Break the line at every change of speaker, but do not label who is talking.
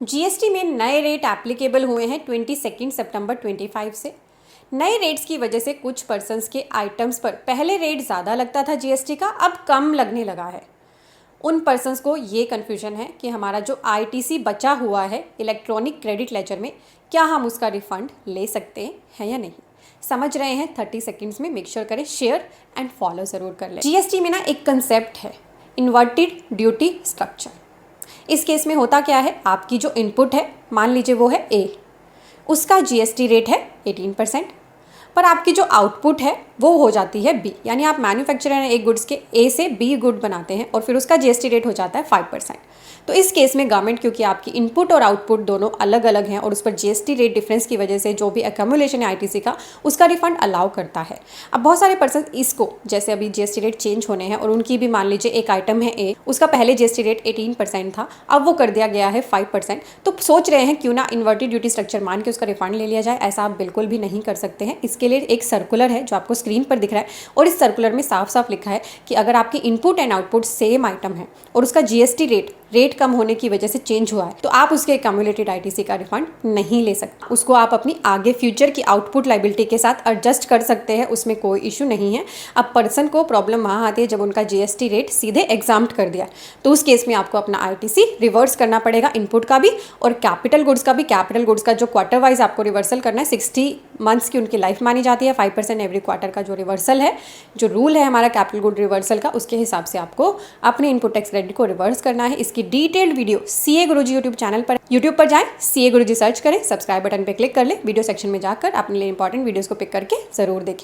GST में नए rate applicable हुए हैं 22 सितंबर 25 से। नए रेट्स की वजह से कुछ पर्सन्स के आइटम्स पर पहले रेट ज़्यादा लगता था जीएसटी का, अब कम लगने लगा है। उन पर्सन्स को ये कन्फ्यूजन है कि हमारा जो आईटीसी बचा हुआ है इलेक्ट्रॉनिक क्रेडिट लेजर में, क्या हम उसका रिफंड ले सकते हैं या नहीं। समझ रहे हैं 30 सेकेंड्स में। मेक श्योर करें शेयर एंड फॉलो ज़रूर कर लें। जीएसटी में ना एक कंसेप्ट है, इन्वर्टेड ड्यूटी स्ट्रक्चर। इस केस में होता क्या है, आपकी जो इनपुट है मान लीजिए वो है ए, उसका जीएसटी रेट है 18%, पर आपकी जो आउटपुट है वो हो जाती है बी। यानी आप मैन्युफैक्चरर हैं एक गुड्स के, ए से बी गुड बनाते हैं और फिर उसका जीएसटी रेट हो जाता है 5%। तो इस केस में गवर्नमेंट, क्योंकि आपकी इनपुट और आउटपुट दोनों अलग अलग हैं और उस पर जीएसटी रेट डिफरेंस की वजह से जो भी अक्यूमुलेशन है आईटीसी का, उसका रिफंड अलाउ करता है। अब बहुत सारे पर्सन इसको, जैसे अभी जीएसटी रेट चेंज होने हैं और उनकी भी मान लीजिए एक आइटम है ए, उसका पहले जीएसटी रेट 18% था, अब वो कर दिया गया है 5%, तो सोच रहे हैं क्यों ना इन्वर्टेड ड्यूटी स्ट्रक्चर मान के उसका रिफंड ले लिया जाए। ऐसा आप बिल्कुल भी नहीं कर सकते हैं। इसके लिए एक सर्कुलर है जो आपको स्क्रीन पर दिख रहा है और इस सर्कुलर में साफ साफ लिखा है कि अगर आपकी input and output same item है और उसका जीएसटी रेट कम होने की वजह से चेंज हुआ है, तो आप उसके अक्यूमुलेटेड आईटीसी का रिफंड नहीं ले सकते। उसको आप अपनी आगे फ्यूचर की आउटपुट लायबिलिटी के साथ एडजस्ट कर सकते हैं, उसमें कोई इशू नहीं है। अब पर्सन को प्रॉब्लम वहाँ आती है जब उनका जीएसटी रेट सीधे एग्जाम्प्ट कर दिया, तो उस केस में आपको अपना आईटीसी रिवर्स करना पड़ेगा, इनपुट का भी और कैपिटल गुड्स का भी। कैपिटल गुड्स का जो क्वार्टर वाइज आपको रिवर्सल करना है, 60 मंथ्स की उनकी लाइफ मानी जाती है, 5% एवरी क्वार्टर का जो रिवर्सल है, जो रूल है हमारा कैपिटल गुड रिवर्सल का, उसके हिसाब से आपको अपने इनपुट टैक्स क्रेडिट को रिवर्स करना है। इसकी डिटेल्ड वीडियो सीए गुरुजी यूट्यूब चैनल पर, यूट्यूब पर जाएं, सीए गुरुजी सर्च करें, सब्सक्राइब बटन पे क्लिक कर लें, वीडियो सेक्शन में जाकर अपने लिए इंपॉर्टेंट वीडियोस को पिक करके जरूर देखें।